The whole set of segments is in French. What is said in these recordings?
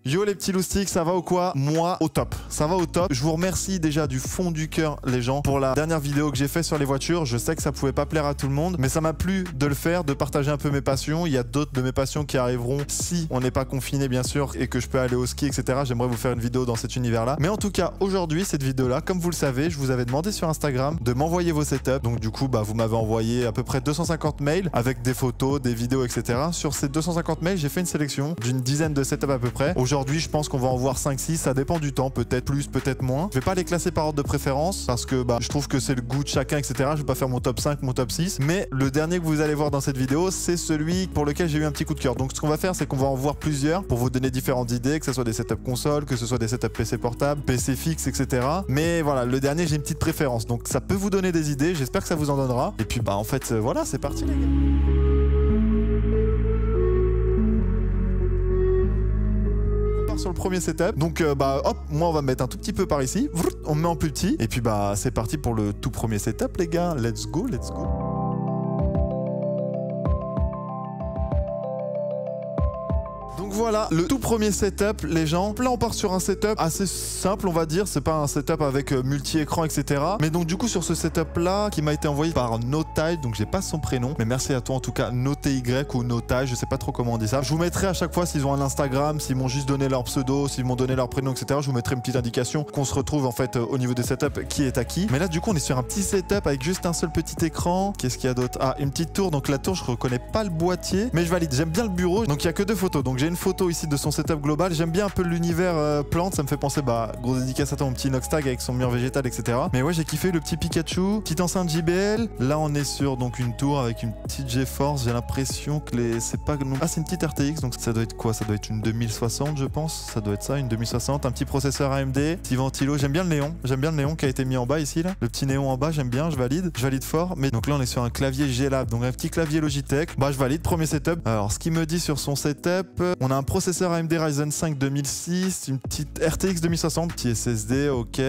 Yo les petits loustiques, ça va ou quoi? Moi, au top. Ça va au top. Je vous remercie déjà du fond du cœur, les gens, pour la dernière vidéo que j'ai fait sur les voitures. Je sais que ça pouvait pas plaire à tout le monde, mais ça m'a plu de le faire, de partager un peu mes passions. Il y a d'autres de mes passions qui arriveront si on n'est pas confiné, bien sûr, et que je peux aller au ski, etc. J'aimerais vous faire une vidéo dans cet univers-là. Mais en tout cas, aujourd'hui, cette vidéo-là, comme vous le savez, je vous avais demandé sur Instagram de m'envoyer vos setups. Donc du coup, vous m'avez envoyé à peu près 250 mails avec des photos, des vidéos, etc. Sur ces 250 mails, j'ai fait une sélection d'une dizaine de setups à peu près. Aujourd'hui, je pense qu'on va en voir 5-6, ça dépend du temps, peut-être plus, peut-être moins. Je vais pas les classer par ordre de préférence parce que je trouve que c'est le goût de chacun, etc. Je vais pas faire mon top 5, mon top 6, mais le dernier que vous allez voir dans cette vidéo, c'est celui pour lequel j'ai eu un petit coup de cœur. Donc ce qu'on va faire, c'est qu'on va en voir plusieurs pour vous donner différentes idées, que ce soit des setups consoles, que ce soit des setups PC portables, PC fixe, etc. Mais voilà, le dernier, j'ai une petite préférence, donc ça peut vous donner des idées, j'espère que ça vous en donnera. Et puis en fait, voilà, c'est parti les gars. Sur le premier setup, donc hop, moi on va mettre un tout petit peu par ici, on me met en plus petit, et puis c'est parti pour le tout premier setup les gars, let's go, let's go. Donc voilà, le tout premier setup, les gens. Là, on part sur un setup assez simple, on va dire. C'est pas un setup avec multi-écran, etc. Mais donc, du coup, sur ce setup-là, qui m'a été envoyé par Notage, donc j'ai pas son prénom, mais merci à toi en tout cas, NoTY ou Notage, je sais pas trop comment on dit ça. Je vous mettrai à chaque fois s'ils ont un Instagram, s'ils m'ont juste donné leur pseudo, s'ils m'ont donné leur prénom, etc. Je vous mettrai une petite indication qu'on se retrouve en fait au niveau des setups, qui est à qui. Mais là, du coup, on est sur un petit setup avec juste un seul petit écran. Qu'est-ce qu'il y a d'autre? Ah, une petite tour. Donc la tour, je reconnais pas le boîtier, mais je valide. J'aime bien le bureau. Donc il y a que 2 photos. Donc j'ai une photo ici de son setup global. J'aime bien un peu l'univers plante, ça me fait penser grosse dédicace à ton petit Noxtag avec son mur végétal, etc. Mais ouais, j'ai kiffé le petit Pikachu, petite enceinte JBL. Là on est sur donc une tour avec une petite GeForce. J'ai l'impression que c'est pas non... Ah, c'est une petite RTX, donc ça doit être quoi? Ça doit être une 2060 je pense. Ça doit être ça, une 2060, un petit processeur AMD, petit ventilo. J'aime bien le néon qui a été mis en bas ici là. Le petit néon en bas, j'aime bien, je valide fort. Mais donc là on est sur un clavier G-Lab, donc un petit clavier Logitech. Je valide, premier setup. Alors ce qu'il me dit sur son setup, on a un processeur AMD Ryzen 5 2006, une petite RTX 2060, petit SSD, ok.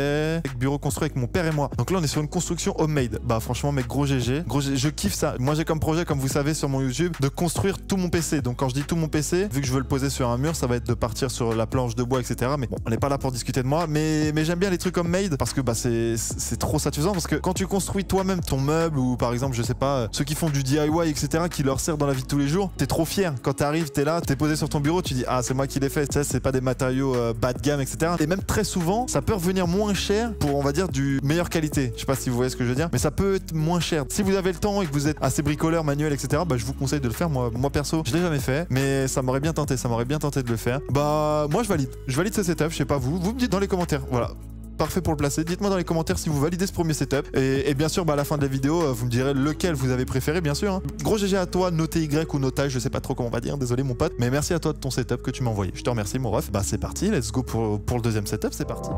Bureau construit avec mon père et moi. Donc là on est sur une construction homemade. Franchement mec, gros GG. Je kiffe ça. Moi j'ai comme projet, comme vous savez sur mon YouTube, de construire tout mon PC. Donc quand je dis tout mon PC, vu que je veux le poser sur un mur, ça va être de partir sur la planche de bois, etc. Mais bon, on n'est pas là pour discuter de moi. Mais j'aime bien les trucs homemade parce que c'est trop satisfaisant. Parce que quand tu construis toi-même ton meuble, ou par exemple, je sais pas, ceux qui font du DIY, etc., qui leur sert dans la vie de tous les jours, t'es trop fier. Quand t'arrives, t'es là, t'es posé sur ton bureau, tu dis ah, c'est moi qui l'ai fait. Ça, c'est pas des matériaux bas de gamme, etc. Et même très souvent, ça peut revenir moins cher pour, on va dire, du meilleure qualité. Je sais pas si vous voyez ce que je veux dire, mais ça peut être moins cher. Si vous avez le temps et que vous êtes assez bricoleur, manuel, etc., je vous conseille de le faire. Moi perso, je l'ai jamais fait, mais ça m'aurait bien tenté. De le faire. Moi, je valide ce setup. Je sais pas vous me dites dans les commentaires. Voilà. Parfait pour le placer. Dites-moi dans les commentaires si vous validez ce premier setup. Et bien sûr, à la fin de la vidéo, vous me direz lequel vous avez préféré, bien sûr. Hein. Gros GG à toi, NoTY ou Notage, je sais pas trop comment on va dire. Désolé, mon pote. Mais merci à toi de ton setup que tu m'as envoyé. Je te remercie, mon ref. C'est parti. Let's go pour le deuxième setup. C'est parti.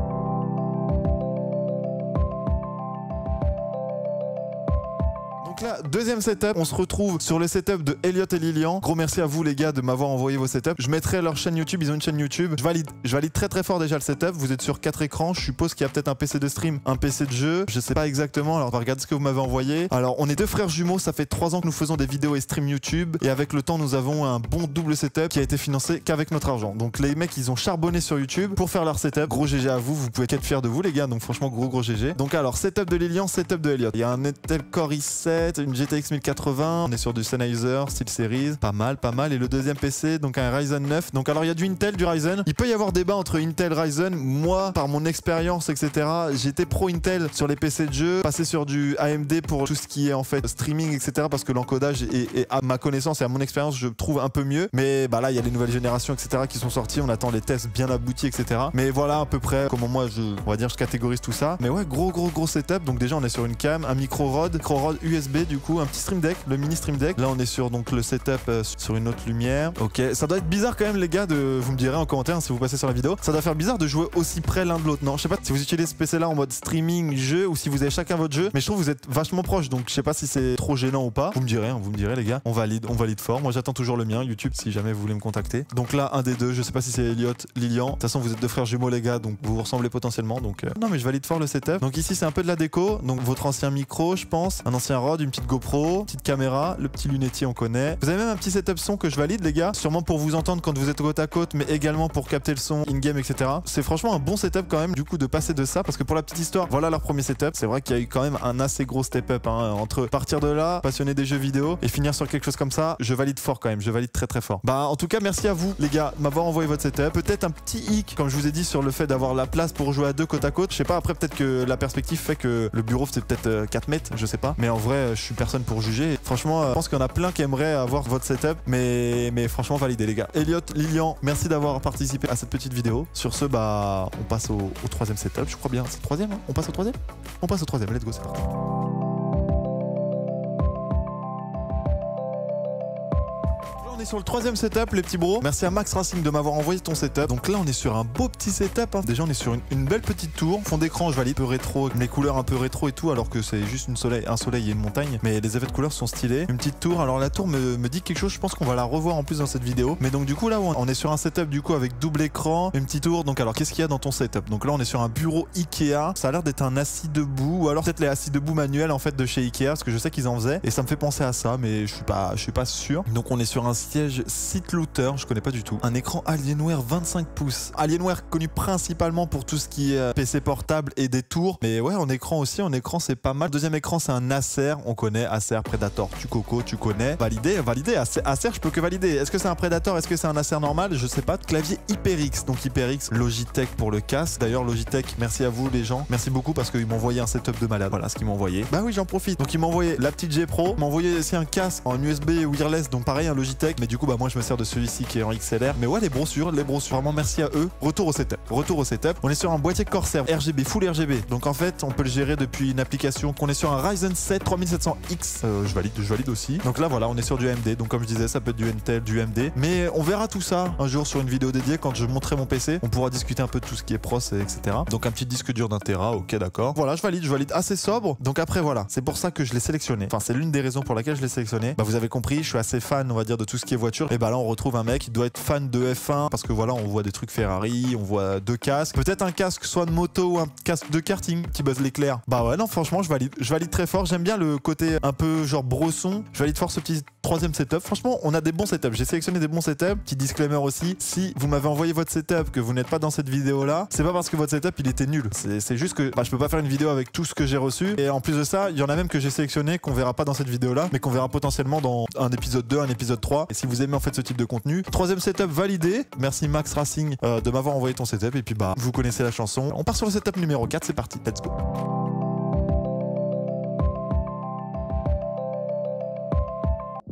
Donc là, deuxième setup, on se retrouve sur le setup de Elliot et Lilian. Gros merci à vous les gars de m'avoir envoyé vos setups. Je mettrai leur chaîne YouTube, ils ont une chaîne YouTube. Je valide très très fort déjà le setup. Vous êtes sur 4 écrans, je suppose qu'il y a peut-être un PC de stream, un PC de jeu. Je sais pas exactement, alors on va regarder ce que vous m'avez envoyé. Alors on est 2 frères jumeaux, ça fait 3 ans que nous faisons des vidéos et stream YouTube. Et avec le temps, nous avons un bon double setup qui a été financé qu'avec notre argent. Donc les mecs, ils ont charbonné sur YouTube pour faire leur setup. Gros GG à vous, vous pouvez être fiers de vous les gars. Donc franchement, gros GG. Donc alors, setup de Lilian, setup de Elliot. Il y a un Intel Core i7, une GTX 1080, on est sur du Sennheiser, style Series, pas mal. Et le deuxième PC, donc un Ryzen 9. Donc alors il y a du Intel, du Ryzen. Il peut y avoir débat entre Intel, Ryzen. Moi, par mon expérience, etc., j'étais pro Intel sur les PC de jeu, passé sur du AMD pour tout ce qui est en fait streaming, etc., parce que l'encodage est à ma connaissance et à mon expérience, je trouve un peu mieux. Mais là, il y a les nouvelles générations, etc., qui sont sorties. On attend les tests bien aboutis, etc. Mais voilà à peu près comment moi, on va dire, je catégorise tout ça. Mais ouais, gros setup. Donc déjà, on est sur une cam, un micro rod USB, du coup, un petit Stream Deck, le mini Stream Deck. Là on est sur donc le setup sur une autre lumière. Ok, ça doit être bizarre quand même les gars vous me direz en commentaire si vous passez sur la vidéo. Ça doit faire bizarre de jouer aussi près l'un de l'autre. Non, je sais pas si vous utilisez ce PC là en mode streaming jeu ou si vous avez chacun votre jeu, mais je trouve que vous êtes vachement proches, donc je sais pas si c'est trop gênant ou pas. Vous me direz les gars. On valide fort. Moi j'attends toujours le mien YouTube si jamais vous voulez me contacter. Donc là un des deux, je sais pas si c'est Elliot, Lilian. De toute façon vous êtes 2 frères jumeaux les gars, donc vous vous ressemblez potentiellement. Donc non mais je valide fort le setup. Donc ici c'est un peu de la déco. Donc votre ancien micro, je pense, un ancien rod, une petite GoPro, petite caméra, le petit lunetier on connaît. Vous avez même un petit setup son que je valide les gars, sûrement pour vous entendre quand vous êtes côte à côte, mais également pour capter le son in-game, etc. C'est franchement un bon setup quand même du coup de passer de ça, parce que pour la petite histoire, voilà leur premier setup. C'est vrai qu'il y a eu quand même un assez gros step-up entre partir de là, passionné des jeux vidéo et finir sur quelque chose comme ça. Je valide fort quand même, je valide très très fort. Bah en tout cas merci à vous les gars de m'avoir envoyé votre setup. Peut-être un petit hic comme je vous ai dit sur le fait d'avoir la place pour jouer à deux côte à côte. Je sais pas, après peut-être que la perspective fait que le bureau c'est peut-être 4 mètres, je sais pas. Mais en vrai je suis personne pour juger. Franchement je pense qu'il y en a plein qui aimeraient avoir votre setup, mais franchement validé les gars. Elliot, Lilian, merci d'avoir participé à cette petite vidéo. Sur ce bah on passe au troisième setup, je crois bien. C'est le troisième hein. On passe au troisième. On passe au troisième, let's go, c'est parti. On est sur le troisième setup les petits bros. Merci à Max Racing de m'avoir envoyé ton setup. Donc là on est sur un beau petit setup hein. Déjà on est sur une belle petite tour. Fond d'écran je valide, un peu rétro, les couleurs un peu rétro et tout, alors que c'est juste un soleil et une montagne. Mais les effets de couleurs sont stylés. Une petite tour, alors la tour me dit quelque chose, je pense qu'on va la revoir en plus dans cette vidéo. Mais donc du coup là on est sur un setup du coup avec double écran, une petite tour. Donc alors qu'est-ce qu'il y a dans ton setup? Donc là on est sur un bureau Ikea. Ça a l'air d'être un assis debout, ou alors peut-être les assis debout manuels en fait de chez Ikea, parce que je sais qu'ils en faisaient. Et ça me fait penser à ça, mais je suis pas sûr. Donc on est sur un siège Looter, je connais pas du tout. Un écran Alienware 25 pouces. Alienware connu principalement pour tout ce qui est PC portable et des tours. Mais ouais, en écran aussi, en écran c'est pas mal. Deuxième écran c'est un Acer, on connaît Acer, Predator, tu connais. Validé. Acer, je peux que valider. Est-ce que c'est un Predator? Est-ce que c'est un Acer normal? Je sais pas. Clavier HyperX, donc HyperX, Logitech pour le casque. D'ailleurs Logitech, merci à vous les gens. Merci beaucoup parce qu'ils m'ont envoyé un setup de malade. Voilà ce qu'ils m'ont envoyé. Bah oui, j'en profite. Donc ils m'ont envoyé la petite G Pro, ils m'ont envoyé aussi un casque en USB wireless, donc pareil un Logitech. Mais du coup bah moi je me sers de celui-ci qui est en XLR. Mais ouais, les brossures, vraiment merci à eux. Retour au setup. On est sur un boîtier Corsair RGB, full RGB. Donc en fait, on peut le gérer depuis une application. Qu'on est sur un Ryzen 7 3700X. Je valide aussi. Donc là, voilà, on est sur du AMD. Donc comme je disais, ça peut être du Intel, du AMD. Mais on verra tout ça un jour sur une vidéo dédiée quand je montrerai mon PC. On pourra discuter un peu de tout ce qui est pros, etc. Donc un petit disque dur d'1 Tera, ok, d'accord. Voilà, je valide assez sobre. Donc après, voilà, c'est pour ça que je l'ai sélectionné. Enfin, c'est l'une des raisons pour laquelle je l'ai sélectionné. Bah, vous avez compris, je suis assez fan, on va dire, de tout ce qui est voiture. Et bah là, on retrouve un mec qui doit être fan de F1 parce que voilà, on voit des trucs Ferrari, on voit deux casques, peut-être un casque soit de moto ou un casque de karting qui buzz l'éclair. Bah ouais, non, franchement, je valide très fort. J'aime bien le côté un peu genre brosson. Je valide fort ce petit troisième setup. Franchement, on a des bons setups. J'ai sélectionné des bons setups. Petit disclaimer aussi, si vous m'avez envoyé votre setup, que vous n'êtes pas dans cette vidéo là, c'est pas parce que votre setup il était nul. C'est juste que bah, je peux pas faire une vidéo avec tout ce que j'ai reçu. Et en plus de ça, il y en a même que j'ai sélectionné qu'on verra pas dans cette vidéo là, mais qu'on verra potentiellement dans un épisode 2, un épisode 3. Et si vous aimez en fait ce type de contenu, troisième setup validé. Merci Max Racing de m'avoir envoyé ton setup. Et puis bah, vous connaissez la chanson. On part sur le setup numéro 4, c'est parti, let's go.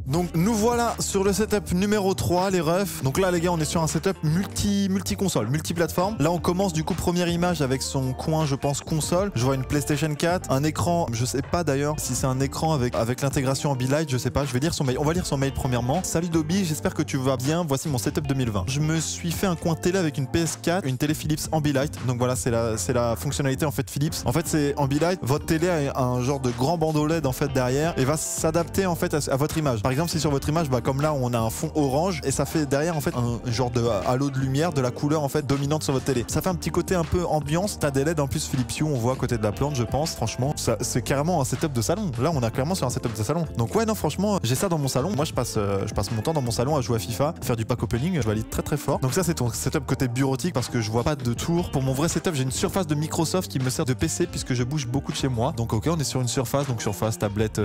Donc nous voilà sur le setup numéro 3 les refs. Donc là les gars on est sur un setup multi-console, multi-plateforme. Là on commence du coup première image avec son coin je pense console. Je vois une PlayStation 4, un écran, je sais pas d'ailleurs si c'est un écran avec l'intégration Ambilight, je sais pas, je vais lire son mail. On va lire son mail premièrement. Salut Dobby, j'espère que tu vas bien, voici mon setup 2020. Je me suis fait un coin télé avec une PS4, une télé Philips Ambilight. Donc voilà c'est la fonctionnalité en fait Philips. En fait c'est Ambilight, votre télé a un genre de grand bandeau LED en fait derrière et va s'adapter en fait à votre image. Par exemple si sur votre image, bah, comme là on a un fond orange et ça fait derrière en fait un genre de halo de lumière de la couleur en fait dominante sur votre télé. Ça fait un petit côté un peu ambiance. T'as des LED en plus Philips Hue, on voit à côté de la plante je pense. Franchement c'est carrément un setup de salon. Là on a clairement sur un setup de salon. Donc ouais non franchement j'ai ça dans mon salon. Moi je passe mon temps dans mon salon à jouer à FIFA, faire du pack opening. Je valide très fort. Donc ça c'est ton setup côté bureautique parce que je vois pas de tour. Pour mon vrai setup j'ai une surface de Microsoft qui me sert de PC puisque je bouge beaucoup de chez moi. Donc ok on est sur une surface, donc surface tablette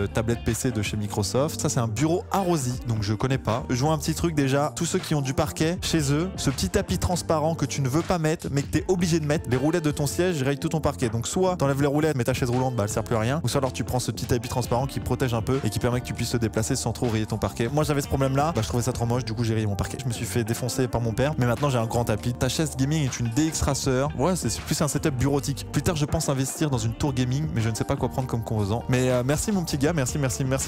PC de chez Microsoft. Ça c'est un bureau Arrosi. Donc je connais pas. Je vois un petit truc déjà, tous ceux qui ont du parquet chez eux, ce petit tapis transparent que tu ne veux pas mettre mais que tu es obligé de mettre, les roulettes de ton siège rayent tout ton parquet. Donc soit t'enlèves les roulettes mais ta chaise roulante bah elle sert plus à rien, ou soit alors tu prends ce petit tapis transparent qui protège un peu et qui permet que tu puisses te déplacer sans trop rayer ton parquet. Moi j'avais ce problème là, bah je trouvais ça trop moche, du coup j'ai rayé mon parquet. Je me suis fait défoncer par mon père, mais maintenant j'ai un grand tapis. Ta chaise gaming est une DX Racer. Ouais c'est plus un setup bureautique. Plus tard je pense investir dans une tour gaming mais je ne sais pas quoi prendre comme composant. Mais merci mon petit gars, merci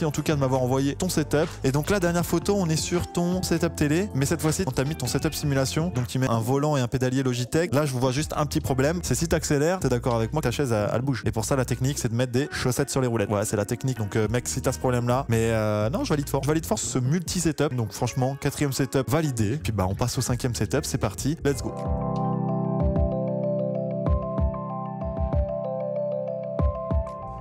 en tout cas de m'avoir envoyé ton setup. Et donc là dernière photo on est sur ton setup télé, mais cette fois-ci on t'a mis ton setup simulation, donc tu mets un volant et un pédalier Logitech. Là je vois juste un petit problème, c'est si t'accélères, t'es d'accord avec moi que ta chaise elle bouge. Et pour ça la technique c'est de mettre des chaussettes sur les roulettes. Ouais c'est la technique, donc mec si t'as ce problème là, mais non je valide fort ce multi setup. Donc franchement quatrième setup validé, puis bah on passe au cinquième setup, c'est parti, let's go.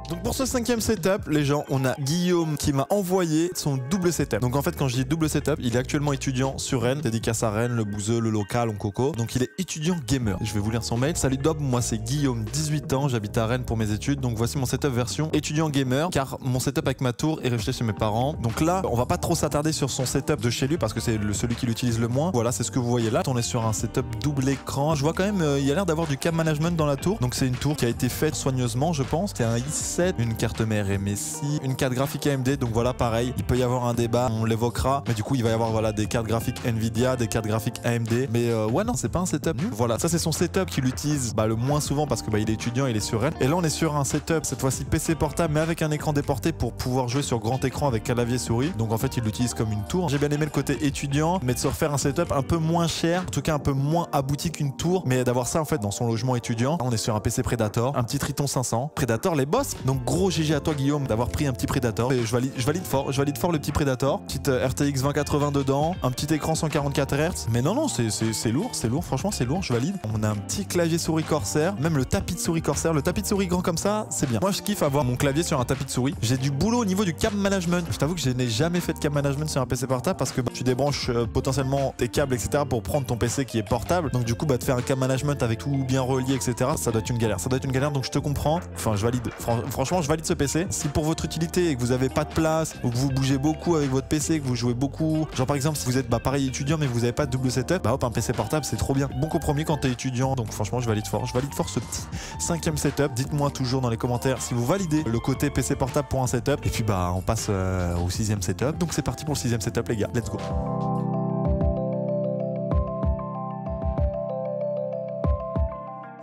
Donc Donc pour ce 5e setup, les gens, on a Guillaume qui m'a envoyé son double setup. Donc en fait, quand je dis double setup, il est actuellement étudiant sur Rennes, dédicace à Rennes, le bouseux, le local, on coco. Donc il est étudiant gamer. Je vais vous lire son mail. Salut Dob, moi c'est Guillaume, 18 ans, j'habite à Rennes pour mes études. Donc voici mon setup version étudiant gamer, car mon setup avec ma tour est rejeté chez mes parents. Donc là, on va pas trop s'attarder sur son setup de chez lui parce que c'est celui qui l'utilise le moins. Voilà, c'est ce que vous voyez là. On est sur un setup double écran. Je vois quand même, il y a l'air d'avoir du cam management dans la tour. Donc c'est une tour qui a été faite soigneusement, je pense. C'est un i7, une carte mère MSI, une carte graphique AMD. Donc voilà, pareil, il peut y avoir un débat, on l'évoquera. Mais du coup, il va y avoir voilà des cartes graphiques Nvidia, des cartes graphiques AMD. Mais ouais, non, c'est pas un setup nul. Voilà, ça c'est son setup qu'il utilise le moins souvent parce que il est étudiant, il est sur Rennes. Et là, on est sur un setup cette fois-ci PC portable, mais avec un écran déporté pour pouvoir jouer sur grand écran avec clavier souris. Donc en fait, il l'utilise comme une tour. J'ai bien aimé le côté étudiant, mais de se refaire un setup un peu moins cher, en tout cas un peu moins abouti qu'une tour, mais d'avoir ça en fait dans son logement étudiant. On est sur un PC Predator, un petit Triton 500. Predator, les boss. Donc gros GG à toi Guillaume d'avoir pris un petit Predator. Et je valide fort le petit Predator. Petite RTX 2080 dedans, un petit écran 144 Hz. Mais non, c'est lourd, franchement c'est lourd, je valide. On a un petit clavier souris Corsair, même le tapis de souris Corsair, le tapis de souris grand comme ça, c'est bien. Moi je kiffe avoir mon clavier sur un tapis de souris. J'ai du boulot au niveau du cam management. Je t'avoue que je n'ai jamais fait de cam management sur un PC portable parce que tu débranches potentiellement tes câbles, etc. pour prendre ton PC qui est portable. Donc du coup, de faire un cam management avec tout bien relié, etc. Ça doit être une galère. Ça doit être une galère, donc je te comprends. Enfin, je valide. Franchement, je valide ce PC. Si pour votre utilité et que vous avez pas de place ou que vous bougez beaucoup avec votre PC, que vous jouez beaucoup, genre par exemple si vous êtes pareil étudiant mais vous avez pas de double setup, hop, un PC portable c'est trop bien. Bon compromis quand t'es étudiant. Donc franchement, je valide fort. Je valide fort ce petit 5e setup. Dites-moi toujours dans les commentaires si vous validez le côté PC portable pour un setup. Et puis on passe au 6e setup. Donc c'est parti pour le 6e setup les gars. Let's go.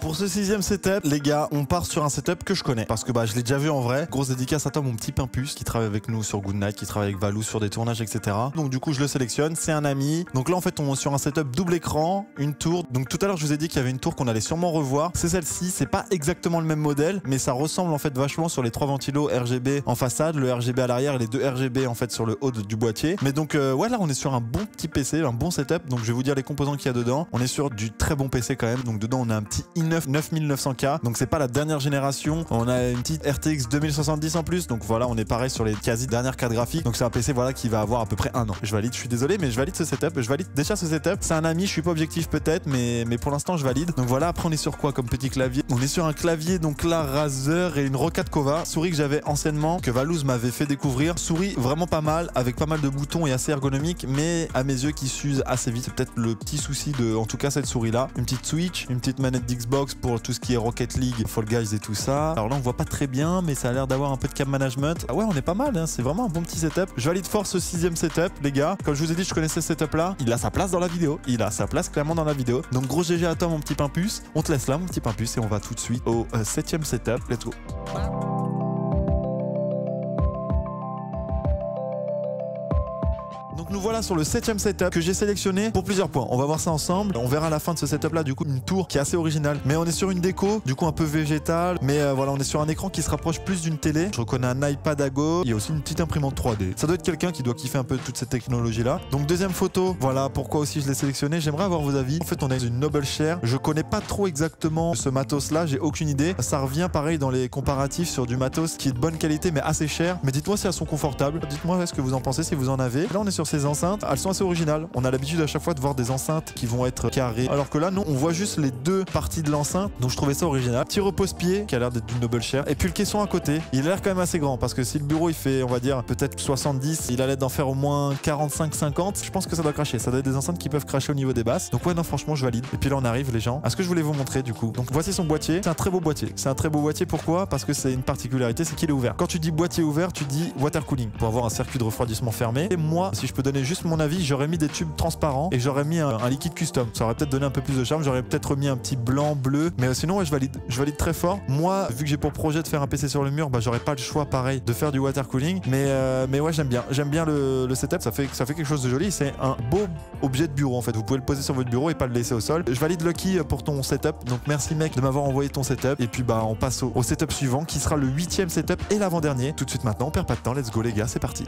Pour ce 6e setup, les gars, on part sur un setup que je connais parce que je l'ai déjà vu en vrai. Grosse dédicace à toi, mon petit Pimpus qui travaille avec nous sur Goodnight, qui travaille avec Valou sur des tournages, etc. Donc du coup, je le sélectionne. C'est un ami. Donc là, en fait, on est sur un setup double écran, une tour. Donc tout à l'heure, je vous ai dit qu'il y avait une tour qu'on allait sûrement revoir. C'est celle-ci. C'est pas exactement le même modèle, mais ça ressemble en fait vachement sur les 3 ventilos RGB en façade, le RGB à l'arrière et les 2 RGB en fait sur le haut du boîtier. Mais donc ouais, là, on est sur un bon petit PC, un bon setup. Donc je vais vous dire les composants qu'il y a dedans. On est sur du très bon PC quand même. Donc dedans, on a un petit i9 9900K, donc c'est pas la dernière génération. On a une petite RTX 2070 en plus, donc voilà, on est pareil sur les quasi dernières cartes graphiques. Donc c'est un PC voilà qui va avoir à peu près 1 an. Je valide, je suis désolé, mais je valide ce setup. Je valide déjà ce setup. C'est un ami, je suis pas objectif peut-être, mais pour l'instant je valide. Donc voilà, après on est sur quoi comme petit clavier? On est sur un clavier donc là Razer et une Roccat Kova, souris que j'avais anciennement, que Valouz m'avait fait découvrir. Souris vraiment pas mal, avec pas mal de boutons et assez ergonomique, mais à mes yeux qui s'use assez vite. C'est peut-être le petit souci de, en tout cas cette souris là. Une petite Switch, une petite manette d'Xbox pour tout ce qui est Rocket League, Fall Guys et tout ça. Alors là on voit pas très bien, mais ça a l'air d'avoir un peu de cam management. Ah ouais, on est pas mal, hein. C'est vraiment un bon petit setup. Je valide fort ce 6e setup, les gars. Comme je vous ai dit, je connaissais ce setup là. Il a sa place dans la vidéo. Il a sa place clairement dans la vidéo. Donc gros GG à toi mon petit Pimpus. On te laisse là mon petit Pimpus et on va tout de suite au 7e setup. Let's go. Donc nous voilà sur le 7e setup que j'ai sélectionné pour plusieurs points. On va voir ça ensemble. On verra à la fin de ce setup là du coup une tour qui est assez originale. Mais on est sur une déco du coup un peu végétale. Mais voilà, on est sur un écran qui se rapproche plus d'une télé. Je reconnais un iPad à go. Il y a aussi une petite imprimante 3D. Ça doit être quelqu'un qui doit kiffer un peu toute cette technologie là. Donc deuxième photo, voilà pourquoi aussi je l'ai sélectionné. J'aimerais avoir vos avis. En fait on a une Noble Share. Je connais pas trop exactement ce matos là. J'ai aucune idée. Ça revient pareil dans les comparatifs sur du matos qui est de bonne qualité mais assez cher. Mais dites-moi si elles sont confortables. Dites-moi ce que vous en pensez si vous en avez. Là on est sur ces enceintes, elles sont assez originales. On a l'habitude à chaque fois de voir des enceintes qui vont être carrées, alors que là non, on voit juste les deux parties de l'enceinte, donc je trouvais ça original. Petit repose-pied qui a l'air d'être d'une Noble Share, et puis le caisson à côté, il a l'air quand même assez grand, parce que si le bureau il fait on va dire peut-être 70, il a l'air d'en faire au moins 45-50, je pense que ça doit cracher, ça doit être des enceintes qui peuvent cracher au niveau des basses, donc ouais non franchement je valide. Et puis là on arrive les gens à ce que je voulais vous montrer du coup. Donc voici son boîtier, c'est un très beau boîtier, pourquoi? Parce que c'est une particularité, c'est qu'il est ouvert. Quand tu dis boîtier ouvert, tu dis water cooling, pour avoir un circuit de refroidissement fermé. Et moi, si je peux donner juste mon avis, j'aurais mis des tubes transparents et j'aurais mis un liquide custom. Ça aurait peut-être donné un peu plus de charme, j'aurais peut-être mis un petit blanc, bleu, mais sinon ouais, je valide très fort. Moi, vu que j'ai pour projet de faire un PC sur le mur, j'aurais pas le choix pareil de faire du water cooling, mais ouais, j'aime bien le setup, ça fait quelque chose de joli. C'est un beau objet de bureau en fait, vous pouvez le poser sur votre bureau et pas le laisser au sol. Je valide Lucky pour ton setup, donc merci mec de m'avoir envoyé ton setup. Et puis on passe au setup suivant qui sera le 8e setup et l'avant-dernier tout de suite maintenant. On perd pas de temps, let's go les gars, c'est parti.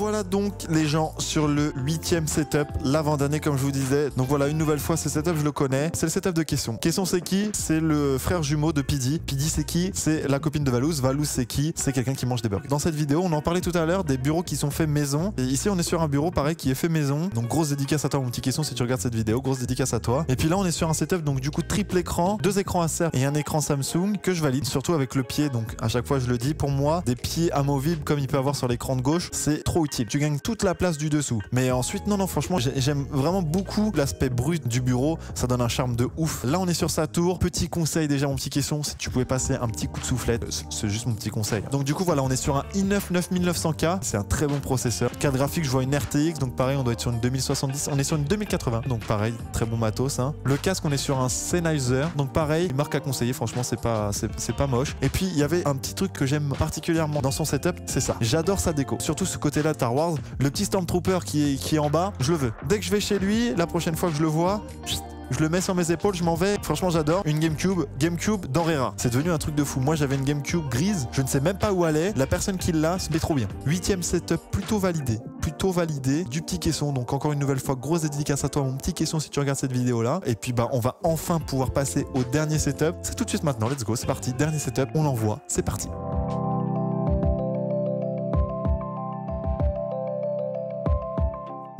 voilà donc les gens sur le 8e setup, l'avant-dernier comme je vous disais. Donc voilà, une nouvelle fois ce setup je le connais, c'est le setup de Caisson. Caisson c'est qui? C'est le frère jumeau de Pidi. Pidi c'est qui? C'est la copine de Valouz. Valouz c'est qui? C'est quelqu'un qui mange des burgers. Dans cette vidéo on en parlait tout à l'heure des bureaux qui sont faits maison. Et ici on est sur un bureau pareil qui est fait maison. Donc grosse dédicace à toi mon petit Caisson si tu regardes cette vidéo, grosse dédicace à toi. Et puis là on est sur un setup donc du coup triple écran, 2 écrans Acer et un écran Samsung que je valide, surtout avec le pied. Donc à chaque fois je le dis, pour moi des pieds amovibles comme il peut avoir sur l'écran de gauche, c'est trop utile. Tu gagnes toute la place du dessous. Mais ensuite non franchement j'aime vraiment beaucoup l'aspect brut du bureau, ça donne un charme de ouf. Là on est sur sa tour, petit conseil déjà mon petit Caisson, si tu pouvais passer un petit coup de soufflette, c'est juste mon petit conseil. Donc du coup voilà, on est sur un i9 9900K, c'est un très bon processeur. Carte graphique, je vois une RTX, donc pareil on doit être sur une 2070, on est sur une 2080, donc pareil, très bon matos hein. Le casque on est sur un Sennheiser, donc pareil, marque à conseiller, franchement c'est pas moche. Et puis il y avait un petit truc que j'aime particulièrement dans son setup, c'est ça. J'adore sa déco, surtout ce côté là Star Wars, le petit Stormtrooper qui est en bas, je le veux. Dès que je vais chez lui, la prochaine fois que je le vois, je le mets sur mes épaules, je m'en vais. Franchement, j'adore. Une GameCube d'Henrera. C'est devenu un truc de fou. Moi, j'avais une GameCube grise. Je ne sais même pas où elle est. La personne qui l'a, se met trop bien. 8e setup, plutôt validé. Plutôt validé. Du petit Caisson. Donc, encore une nouvelle fois, grosse dédicace à toi, mon petit Caisson, si tu regardes cette vidéo-là. Et puis, on va enfin pouvoir passer au dernier setup. C'est tout de suite maintenant. Let's go. C'est parti. Dernier setup. On l'envoie. C'est parti.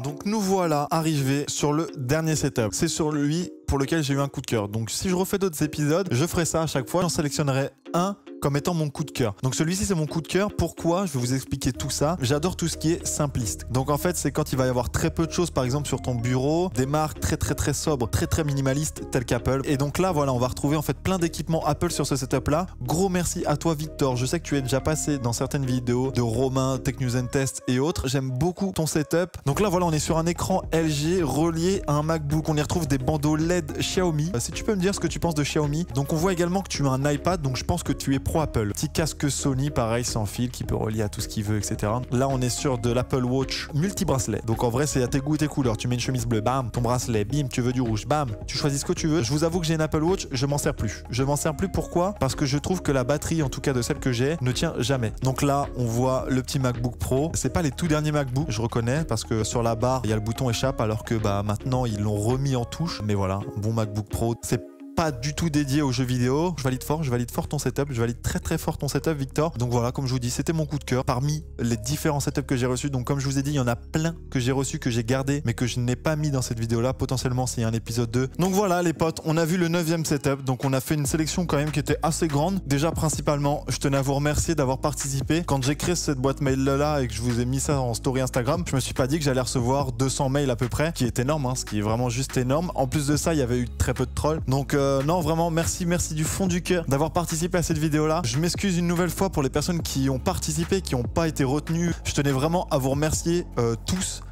Donc nous voilà arrivés sur le dernier setup. C'est sur lui pour lequel j'ai eu un coup de cœur. Donc si je refais d'autres épisodes, je ferai ça à chaque fois. J'en sélectionnerai un comme étant mon coup de cœur. Donc celui-ci c'est mon coup de cœur. Pourquoi? Je vais vous expliquer tout ça. J'adore tout ce qui est simpliste. Donc en fait c'est quand il va y avoir très peu de choses, par exemple sur ton bureau, des marques très sobres, très minimalistes telles qu'Apple. Et donc là voilà, on va retrouver en fait plein d'équipements Apple sur ce setup là. Gros merci à toi Victor. Je sais que tu es déjà passé dans certaines vidéos de Romain, Tech News and Test et autres. J'aime beaucoup ton setup. Donc là voilà, on est sur un écran LG relié à un MacBook. On y retrouve des bandeaux LED Xiaomi. Si tu peux me dire ce que tu penses de Xiaomi. Donc on voit également que tu as un iPad, donc je pense que tu es pro Apple. Petit casque Sony, pareil, sans fil, qui peut relier à tout ce qu'il veut, etc. Là, on est sur de l'Apple Watch multi-bracelet. Donc en vrai, c'est à tes goûts et tes couleurs. Tu mets une chemise bleue, bam, ton bracelet, bim, tu veux du rouge, bam, tu choisis ce que tu veux. Je vous avoue que j'ai une Apple Watch, je m'en sers plus. Je m'en sers plus, pourquoi? Parce que je trouve que la batterie, en tout cas de celle que j'ai, ne tient jamais. Donc là, on voit le petit MacBook Pro. C'est pas les tout derniers MacBook, je reconnais, parce que sur la barre, il y a le bouton échappe, alors que maintenant, ils l'ont remis en touche. Mais voilà, un bon MacBook Pro, c'est pas du tout dédié aux jeux vidéo. Je valide fort ton setup, je valide très fort ton setup Victor. Donc voilà, comme je vous dis, c'était mon coup de cœur parmi les différents setups que j'ai reçus. Donc comme je vous ai dit, il y en a plein que j'ai reçus, que j'ai gardé, mais que je n'ai pas mis dans cette vidéo là, potentiellement s'il y a un épisode 2. Donc voilà les potes, on a vu le 9e setup, donc on a fait une sélection quand même qui était assez grande. Déjà principalement, je tenais à vous remercier d'avoir participé. Quand j'ai créé cette boîte mail là et que je vous ai mis ça en story Instagram, je me suis pas dit que j'allais recevoir 200 mails à peu près, qui est énorme, hein, ce qui est vraiment juste énorme. En plus de ça, il y avait eu très peu de trolls. Donc non, vraiment merci du fond du cœur d'avoir participé à cette vidéo là. Je m'excuse une nouvelle fois pour les personnes qui ont participé, qui n'ont pas été retenues. Je tenais vraiment à vous remercier tous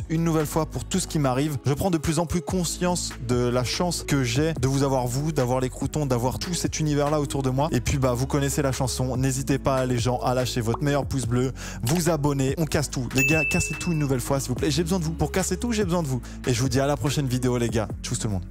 une nouvelle fois pour tout ce qui m'arrive. Je prends de plus en plus conscience de la chance que j'ai de vous avoir, vous, d'avoir les croutons, d'avoir tout cet univers là autour de moi. Et puis vous connaissez la chanson, n'hésitez pas les gens à lâcher votre meilleur pouce bleu, vous abonner, on casse tout les gars, cassez tout une nouvelle fois s'il vous plaît, j'ai besoin de vous. Pour casser tout, j'ai besoin de vous. Et je vous dis à la prochaine vidéo les gars, tchuss tout le monde.